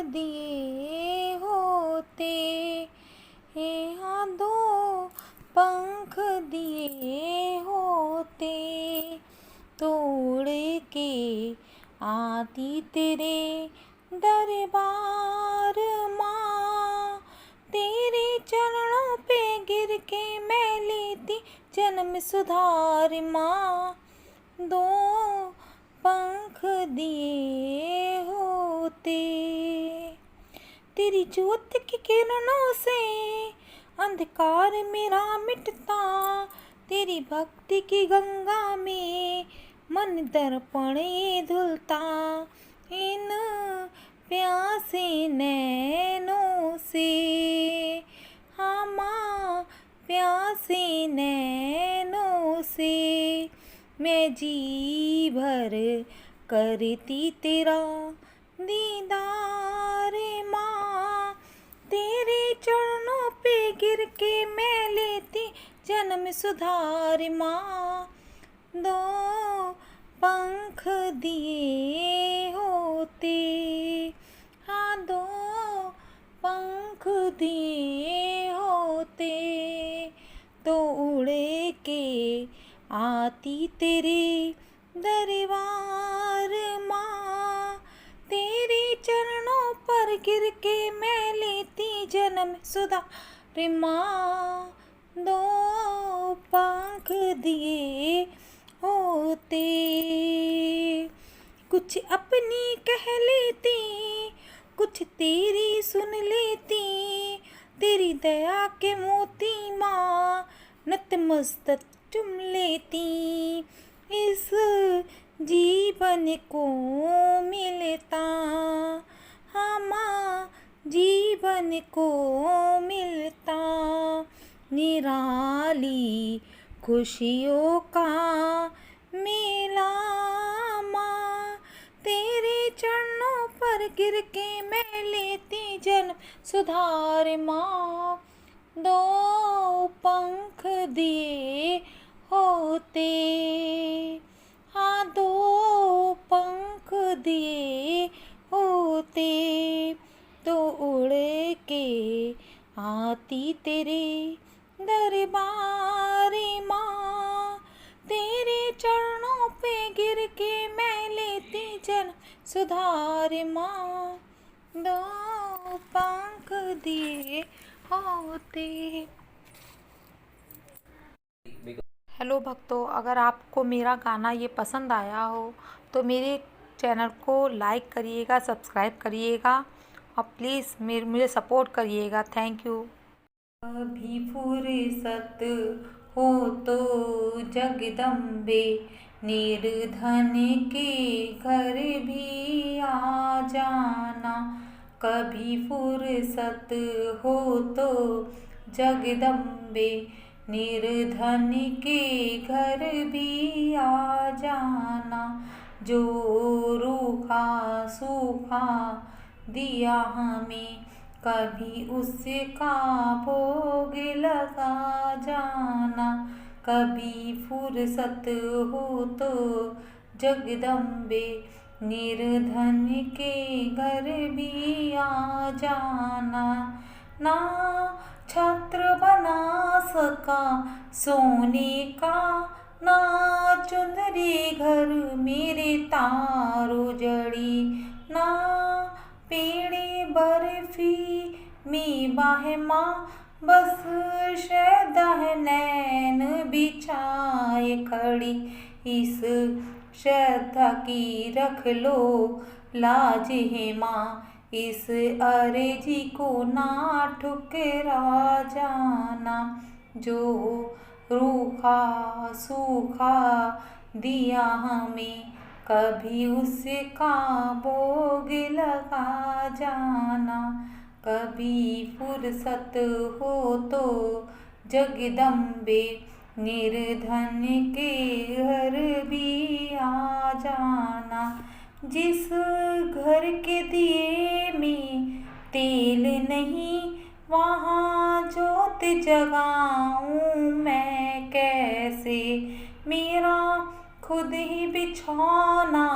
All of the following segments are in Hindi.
दिए होते, यहाँ दो पंख दिए होते, तो उड़ के आती तेरे दरबार माँ। तेरे चरणों पे गिर के मैं लेती जन्म सुधार माँ। दो पंख दिए होते, तेरी ज्योत की किरणों से अंधकार मेरा मिटता, तेरी भक्ति की गंगा में मन दर्पण ये धुलता। इन प्यासे नैनों से, हाँ माँ, प्यासे नैनों से मैं जी भर करती तेरा दीदार माँ। तेरे चरणों पे गिर के मैं लेती जन्म सुधार माँ। दो पंख दिए होते, हाँ दो पंख दिए होते, तो उड़ के आती तेरे दरबार माँ। तेरे चरणों पर गिर के मैं लेती जन्म सुधार माँ। दो पंख दिए होते, कुछ अपनी कह लेती, कुछ तेरी सुन लेती, तेरी दया के मोती माँ नतमस्तक चुम लेती। इस जीवन को मिलता, हाँ माँ, जीवन को मिलता निराली खुशियों का मेला माँ। तेरे चरणों पर गिर के मैं लेती जन्म सुधार माँ। दो पंख दिए होते, हाँ दो पंख दिए होते, तो उड़ के आती तेरे दरबार माँ। तेरे चरणों पे गिर के मैं लेती जन्म सुधार माँ। दो पंख दिए होते। हेलो भक्तों, अगर आपको मेरा गाना ये पसंद आया हो तो मेरे चैनल को लाइक करिएगा, सब्सक्राइब करिएगा और प्लीज़ मुझे सपोर्ट करिएगा। Thank you. कभी फुर्सत हो तो जगदम्बे निर्धन के घर भी आ जाना। कभी फुर्सत हो तो जगदम्बे निर्धन के घर भी आ जाना। जो रूखा सूखा दिया हमें कभी उसका भोग लगा जाना। कभी फुर्सत हो तो जगदम्बे निर्धन के घर भी आ जाना। ना छत्र बना सका सोने का, ना चुंदरी घर मेरे तारो जड़ी, ना पेड़े बर्फी में बाहे माँ, बस शैदा नैन बिछाए खड़ी। इस श्रद्धा की रख लो लाज है माँ, इस अर्जी को ना ठुकरा जाना। जो रूखा सूखा दिया हमें कभी उसका भोग लगा जाना। कभी फुर्सत हो तो जगदम्बे निर्धन के घर भी आ जाना। जिस घर के दिए में तेल नहीं, वहाँ जोत जगाऊं मैं कैसे। मेरा खुद ही बिछौना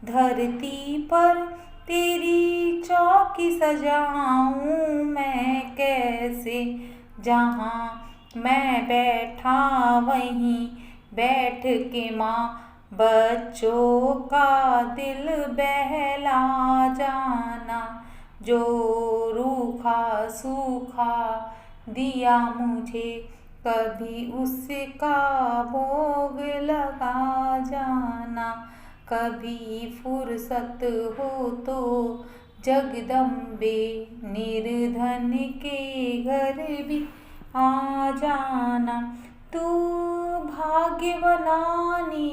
धरती पर तेरी चौकी सजाऊं मैं कैसे, जहाँ मैं बैठा वहीं बैठ के माँ बच्चों का दिल बहला जाना। जो रूखा सूखा दिया मुझे कभी उसका भोग लगा जाना। कभी फुर्सत हो तो जगदम्बे निर्धन के घर भी आ जाना। तू भाग्य बनाने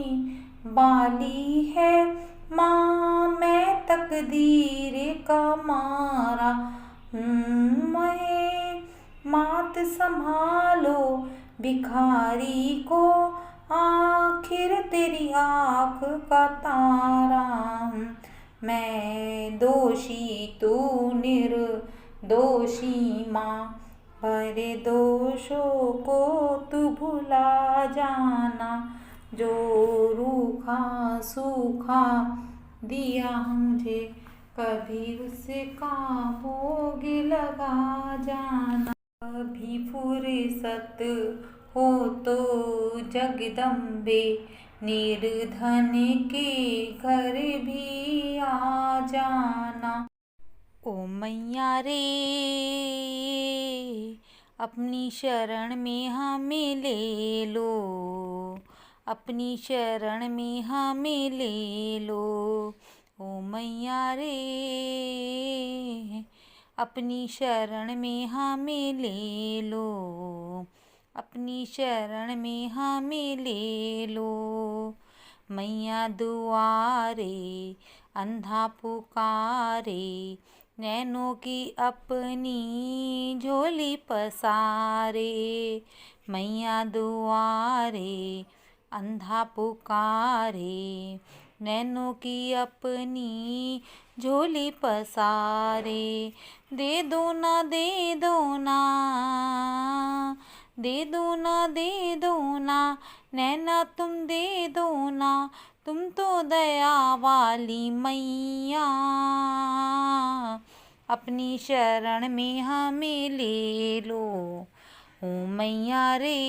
वाली है माँ, मैं तकदीर का मारा हूँ। मैं मात संभालो भिखारी को, आखिर तेरी आँख का तारा हूँ। मैं दोषी तू निर्दोषी माँ, भरे दोषों को तू भुला जाना। जो रूखा सूखा दिया मुझे कभी उसका भोग लगा जाना। कभी फुर्सत हो तो जगदम्बे निर्धन के घर भी आ जाना। ओ मैया रे अपनी शरण में हमें ले लो, अपनी शरण में हमें ले लो। ओ मैया रे अपनी शरण में हमें ले लो, अपनी शरण में हमें ले लो। मैया दुआरे अंधा पुकारे, नैनों की अपनी झोली पसारे। मैया दुआरे अंधा पुकारे, नैनों की अपनी झोली पसारे। दे दो ना दे दो ना, दे दो ना दे दो ना, नैना तुम दे दो ना, तुम तो दया वाली मैया। अपनी शरण में हमें ले लो। ओ मैया रे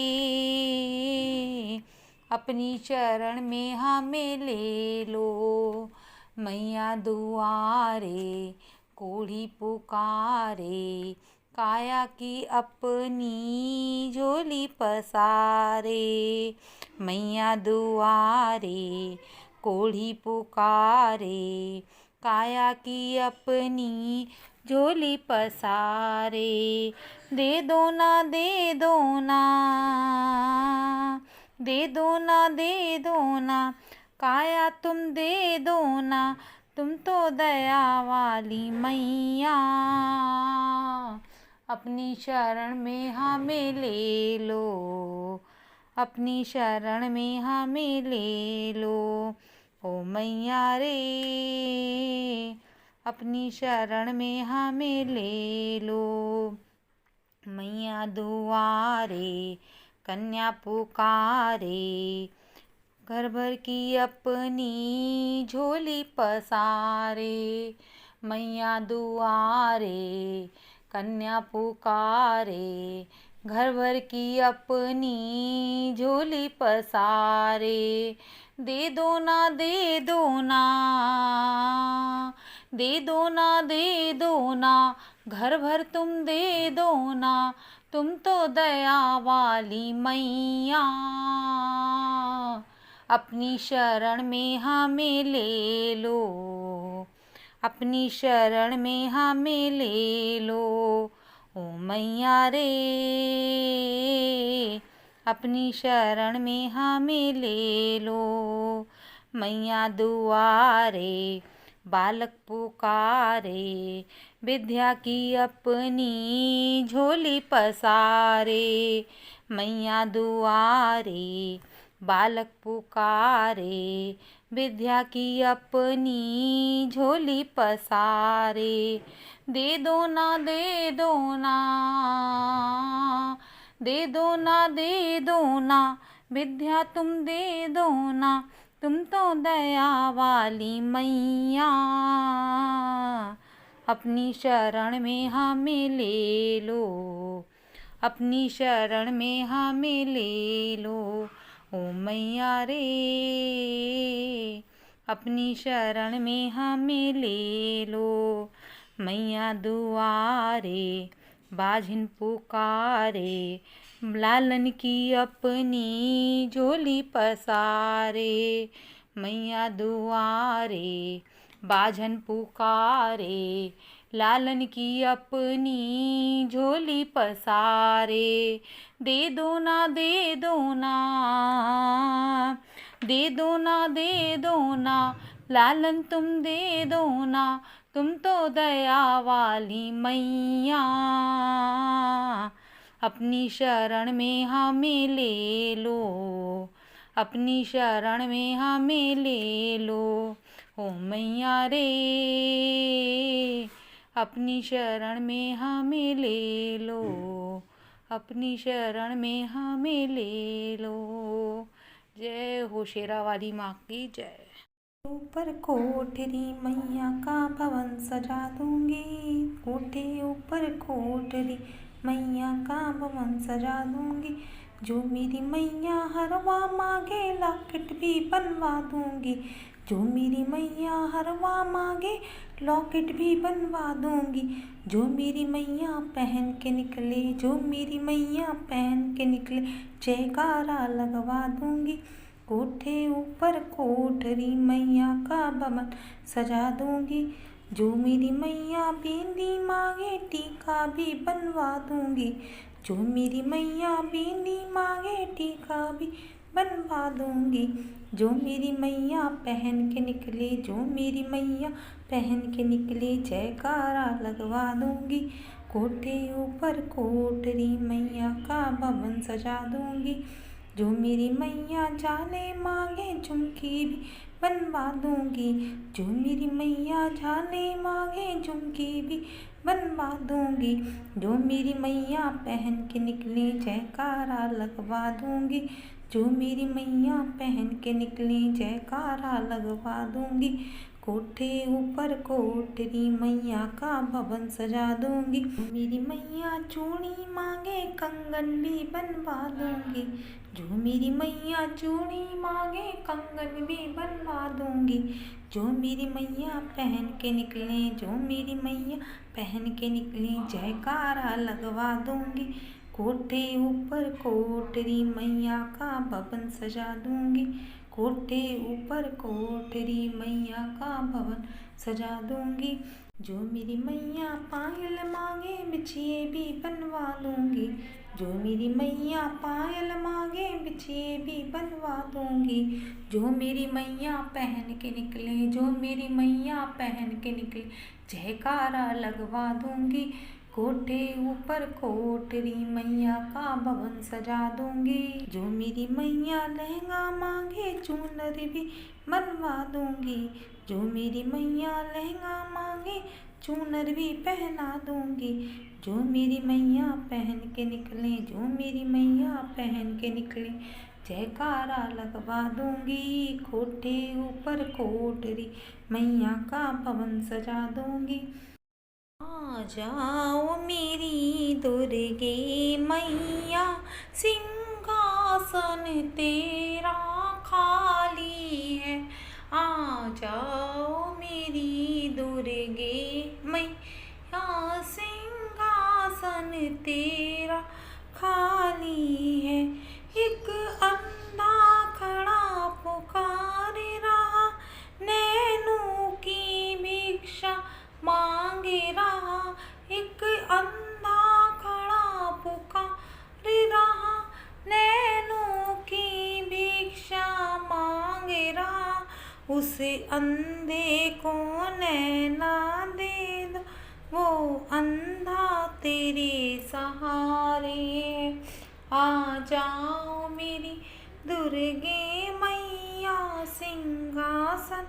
अपनी शरण में हमें ले लो। मैया दुआरे कोढ़ी पुकारे, काया की अपनी झोली पसारे। मैया दुआरे कोढ़ी पुकारे, काया की अपनी झोली पसारे। दे दो ना दे दो ना, दे दो ना दे दो ना, काया तुम दे दो ना, तुम तो दया वाली मैया। अपनी शरण में हमें ले लो, अपनी शरण में हमें ले लो। ओ मैया रे अपनी शरण में हमें ले लो। मैया दुआरे कन्या पुकारे, घर भर की अपनी झोली पसारे। मैया दुआरे कन्या पुकारे, घर भर की अपनी झोली पसारे। दे दो ना दे दो ना, दे दो ना दे दो ना, घर भर तुम दे दो ना, तुम तो दया वाली मैया। अपनी शरण में हमें ले लो, अपनी शरण में हमें ले लो। ओ मैया रे अपनी शरण में हमें ले लो। मैया दुआरे बालक पुकारे, विद्या की अपनी झोली पसारे। मैया दुआरे बालक पुकारे, विद्या की अपनी झोली पसारे। दे दो ना दे दो ना, दे दो ना दे दो ना, विद्या तुम दे दो ना, तुम तो दया वाली मैया। अपनी शरण में हमें ले लो, अपनी शरण में हमें ले लो। ओ मैया रे, अपनी शरण में हमें ले लो। मैया दुआरे बाझिन पुकारे, लालन की अपनी झोली पसारे। मैया दुआरे बाझन पुकारे, लालन की अपनी झोली पसारे। दे दो ना, दे दो ना, दे दो ना, दे दो ना, लालन तुम दे दो ना, तुम तो दया वाली मैया। अपनी शरण में हमें ले लो, अपनी शरण में हमें ले लो। ओ मैया रे, अपनी शरण में हमें ले लो, अपनी शरण में हमें ले लो। जय हो शेरा वाली माँ की जय। ऊपर कोठरी मैया का भवन सजा दूंगी, कोठे ऊपर कोठरी मैया का भवन सजा दूंगी। जो मेरी मैया हरवा मांगे लॉकेट भी बनवा दूंगी, जो मेरी मैया हरवा मांगे लॉकेट भी बनवा दूंगी। जो मेरी मैया पहन के निकले, जो मेरी मैया पहन के निकले, जयकारा लगवा दूंगी। कोठे ऊपर कोठरी मैया का भवन सजा दूंगी। जो मेरी मैया बिंदी मांगे टीका भी बनवा दूंगी, जो मेरी मैया बिंदी मांगे टीका भी बनवा दूंगी। जो मेरी मैया पहन के निकले, जो मेरी मैया पहन के निकले, जयकारा लगवा दूंगी। कोठे ऊपर कोठरी मैया का भवन सजा दूंगी। जो मेरी मैया जाने मांगे झुमकी भी बनवा दूंगी, जो मेरी मैया जाने मांगे झुमकी भी बनवा दूंगी। जो मेरी मैया पहन के निकले, जयकारा लगवा दूंगी, जो मेरी मैया पहन के निकले, जयकारा लगवा दूंगी। कोठे ऊपर कोठरी मैया का भवन सजा दूंगी। मेरी मैया चूड़ी मांगे कंगन भी बनवा दूंगी, जो मेरी मैया चूड़ी मांगे कंगन भी बनवा दूंगी। जो मेरी मैया पहन के निकले, जो मेरी मैया पहन के निकले, जयकारा लगवा दूंगी। कोठे ऊपर कोठरी मैया का भवन सजा दूंगी, कोठे ऊपर कोठरी मैया का भवन सजा दूंगी। जो मेरी मैया पायल मांगे बिछिए भी बनवा दूंगी, जो मेरी मैया पायल मांगे बिछिए भी बनवा दूंगी। जो मेरी मैया पहन के निकले, जो मेरी मैया पहन के निकले, जयकारा लगवा दूंगी। कोठे ऊपर कोठरी मैया का भवन सजा दूंगी। जो मेरी मैया लहंगा मांगे चूनर भी बनवा दूंगी, जो मेरी मैया लहंगा मांगे चूनर भी पहना दूंगी। जो मेरी मैया पहन के निकले, जो मेरी मैया पहन के निकले, जयकारा लगवा दूंगी। कोठे ऊपर कोठरी मैया का भवन सजा दूंगी। आ जाओ मेरी दुर्गे मैया, सिंहासन तेरा खाली है। आ जाओ मेरी दुर्गे मैया, सिंहासन तेरा खाली है। एक अंधा खड़ा पुकार रहा, नैनों की भिक्षा मांगे रहा। एक अंधा खड़ा पुकार रहा, नैनों की भिक्षा मांगे रहा। उस अंधे को नैना दे दो, वो अंधा तेरे सहारे। आ जाओ मेरी दुर्गे मैया, सिंहासन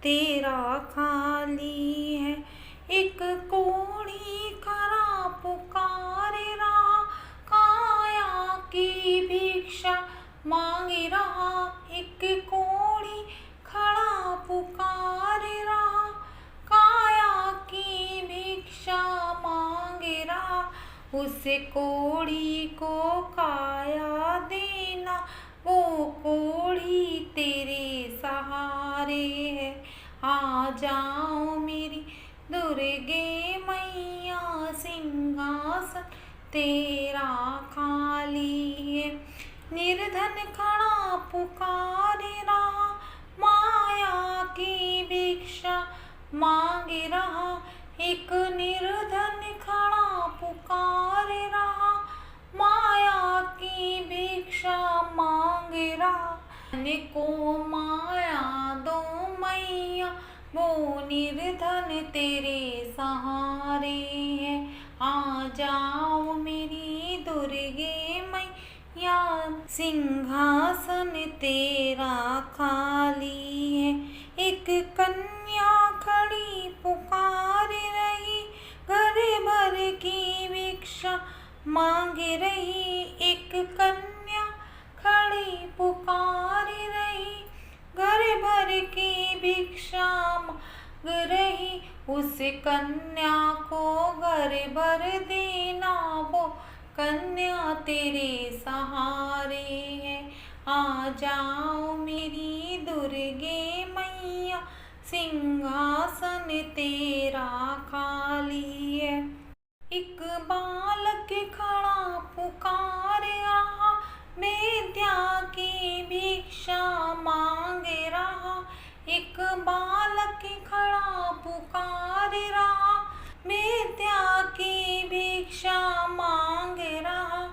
तेरा खाली है। एक कोढ़ी खरा पुकारे रहा, काया की भिक्षा मांगे रहा। एक कोढ़ी खड़ा पुकारे रहा, काया की उस कोढ़ी को काया देना, वो कोढ़ी तेरे सहारे है। आ जाओ मेरी दुर्गे मैया, सिंहासन तेरा खाली है। निर्धन खड़ा पुकारे रहा, माया की भिक्षा मांगे रहा। एक निर्धन खड़ा पुकारे रहा, माया की भिक्षा मांगे रहा। को माया दो मैया, वो निर्धन तेरे सहारे है। आ जाओ मेरी दुर्गे मैया, सिंहासन तेरा खाली है। एक कन्या खड़ी पुकार रही, घर भर की भिक्षा मांग रही। एक कन्या खड़ी पुकार रही, घर भर की भिक्षा मांग रही। उस कन्या को घर भर देना, वो कन्या तेरे सहारे है। आ जाओ मेरी दुर्गे मैया, सिंहासन तेरा खाली है। एक बालक खड़ा पुकार रहा, विद्या की भिक्षा मांगे रहा। एक बालक खड़ा पुकार रहा, विद्या की भिक्षा मांग रहा।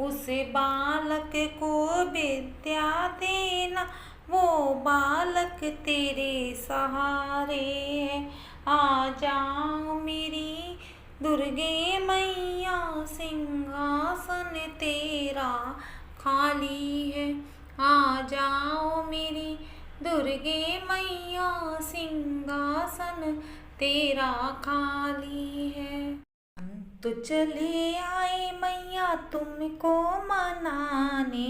उस बालक को विद्या देना, वो बालक तेरे सहारे है। आ जाओ मेरी दुर्गे मैया, सिंहासन तेरा खाली है। आ जाओ मेरी दुर्गे मैया, सिंहासन तेरा खाली है। हम तो चले आए मैया तुमको मनाने,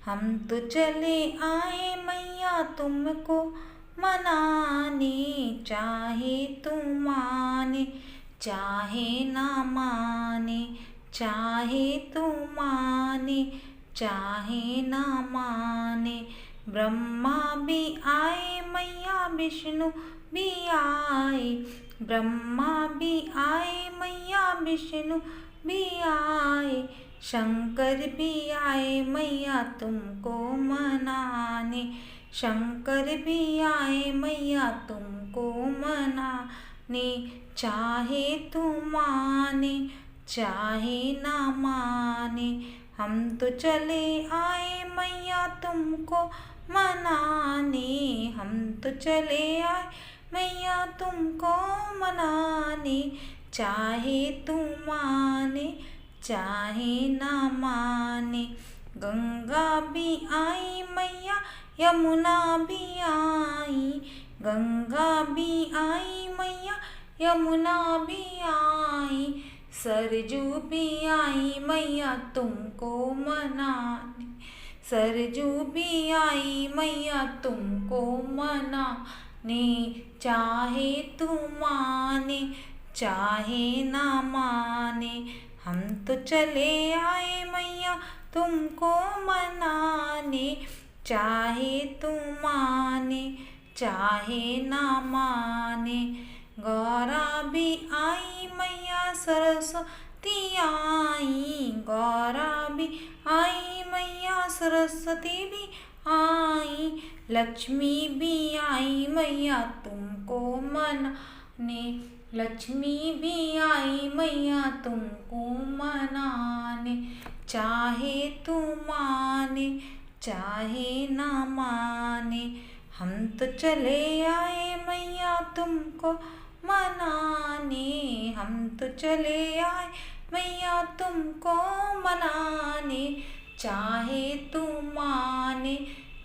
हम तो चले आए मैया तुमको मनाने। चाहे तुम माने चाहे ना माने, चाहे तुम माने चाहे ना माने। ब्रह्मा भी आए मैया विष्णु भी आए, ब्रह्मा भी आए मैया विष्णु भी आए। शंकर भी आए मैया तुमको मनाने, शंकर भी आए मैया तुमको मनाने। चाहे तुम माने चाहे ना माने, हम तो चले आए मैया तुमको मनाने। हम तो चले आए मैया तुमको मनाने। चाहे तुम माने चाहे ना माने। गंगा भी आई मैया यमुना भी आई, गंगा भी आई मैया यमुना भी आई। सरजू भी आई मैया तुमको मनाने, सरजू भी आई मैया तुमको मनाने। चाहे तुम माने चाहे ना माने, हम तो चले आए मैया तुमको मनाने। चाहे तुम माने चाहे ना माने। गौरा भी आई मैया सरस्वती आई, गौरा भी आई मैया सरस्वती भी आई। लक्ष्मी भी आई मैया तुमको मनाने, लक्ष्मी भी आई मैया तुमको मनाने। चाहे तुम माने चाहे ना माने, हम तो चले आए मैया तुमको मनाने। हम तो चले आए मैया तुमको मनाने। चाहे तुम माने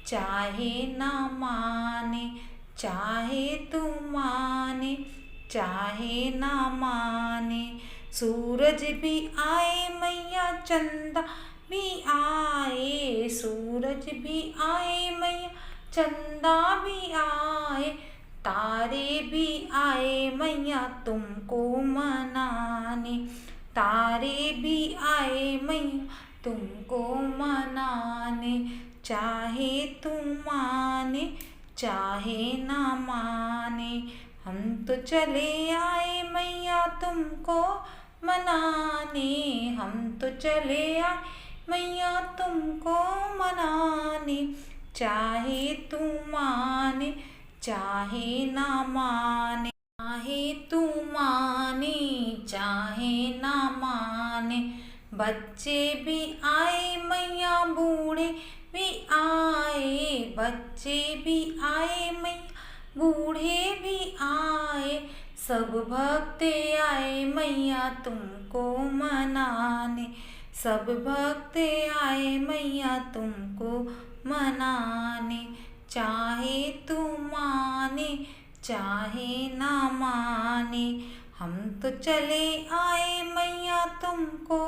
चाहे ना माने, चाहे तुम माने चाहे ना माने। सूरज भी आए मैया चंदा भी आए, सूरज भी आए मैया चंदा भी आए। तारे भी आए मैया तुमको मनाने, तारे भी आए मैया तुमको मनाने, चाहे तुम माने चाहे ना माने। हम तो चले आए मैया तुमको मनाने, हम तो चले आए मैया तुमको मनाने, चाहे तू माने चाहे ना माने, चाहे तू माने चाहे ना माने। बच्चे भी आए मैया बूढ़े भी आए, बच्चे भी आए मैया बूढ़े भी आए, सब भक्त आए मैया तुमको मनाने, सब भक्त आए मैया तुमको मनाने, चाहे तू माने चाहे ना माने। हम तो चले आए मैया तुमको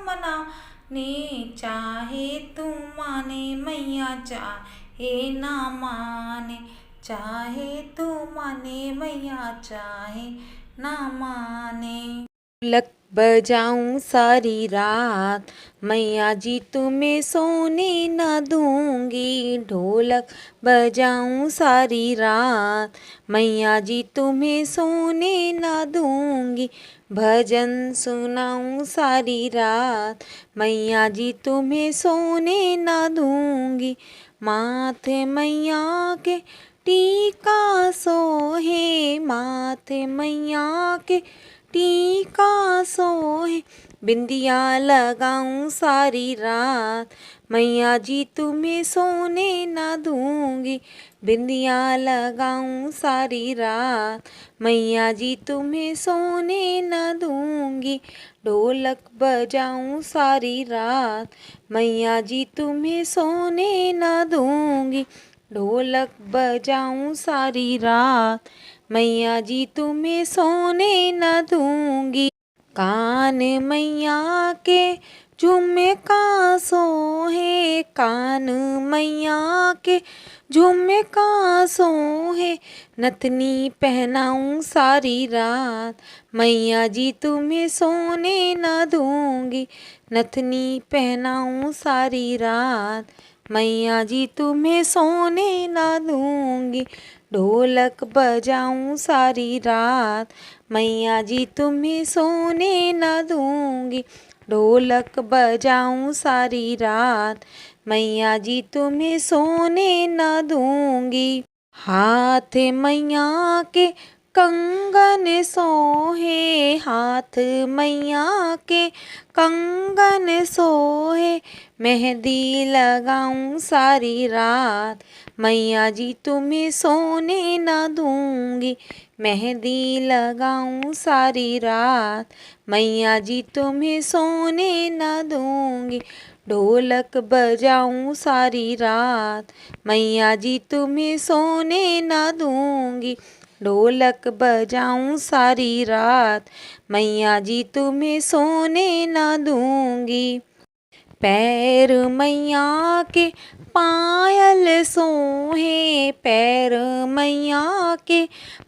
मनाने, चाहे तू माने मैया चाहे ना माने, चाहे तू माने मैया चाहे ना माने। ढोलक बजाऊं सारी रात मैया जी तुम्हें सोने न दूंगी, ढोलक बजाऊं सारी रात मैया जी तुम्हें सोने न दूंगी, भजन सुनाऊं सारी रात मैया जी तुम्हें सोने न दूंगी। माथे मैया के टीका सोहे, माथे मैया के टीका सोहे, बिंदिया लगाऊं सारी रात मैया जी तुम्हें सोने न दूंगी, बिंदिया लगाऊं सारी रात मैया जी तुम्हें सोने न दूंगी। ढोलक बजाऊं सारी रात मैया जी तुम्हें सोने न दूंगी, ढोलक बजाऊं सारी रात मैया जी तुम्हें सोने न दूंगी। कान मैया के झुमका सोहे, कान मैया के झुमका सोहे, नथनी पहनाऊं सारी रात मैया जी तुम्हें सोने न दूंगी, नथनी पहनाऊं सारी रात मैया जी तुम्हें सोने न दूंगी। ढोलक बजाऊं सारी रात मैया जी तुम्हें सोने न दूंगी, ढोलक बजाऊं सारी रात मैया जी तुम्हें सोने न दूंगी। हाथ मैया के कंगन सोहे, हाथ मैया के कंगन सोहे, मेहंदी लगाऊं सारी रात मैया जी तुम्हें सोने न दूंगी, मेहंदी लगाऊं सारी रात मैया जी तुम्हें सोने न दूंगी। ढोलक बजाऊं सारी रात मैया जी तुम्हें सोने न दूंगी, ढोलक बजाऊं सारी रात मैया जी तुम्हें सोने न दूंगी। पैर मैया के पायल सोहे, पैर मैया के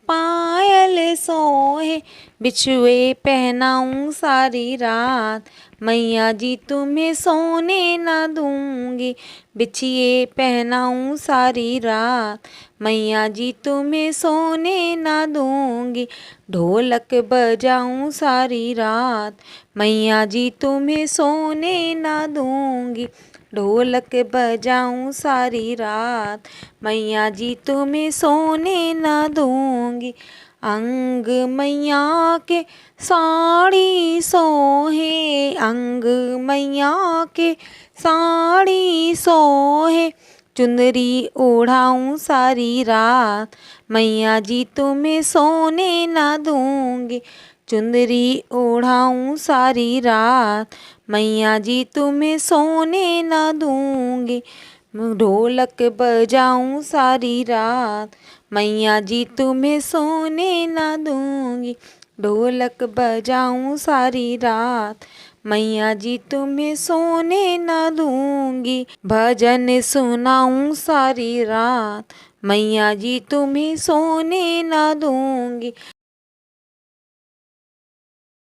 पायल सोहे, बिछुए पहनाऊं सारी रात मैया जी तुम्हें सोने न दूंगी, बिछिए पहनाऊं सारी रात मैया जी तुम्हें सोने न दूंगी। ढोलक बजाऊं सारी रात मैया जी तुम्हें सोने न दूंगी, ढोलक बजाऊं सारी रात मैया जी तुम्हें सोने न दूंगी। अंग मैया के साड़ी सोहे, अंग मैया के साड़ी सोहे, चुंदरी ओढ़ाऊं सारी रात मैया जी तुम्हें सोने न दूंगी, चुंदरी ओढ़ाऊं सारी रात मैया जी तुम्हें सोने न दूंगी। ढोलक बजाऊं सारी रात मैया जी तुम्हें सोने न दूंगी, ढोलक बजाऊं सारी रात मैया जी तुम्हें सोने न दूंगी। भजन सुनाऊं सारी रात मैया जी तुम्हें सोने न दूंगी,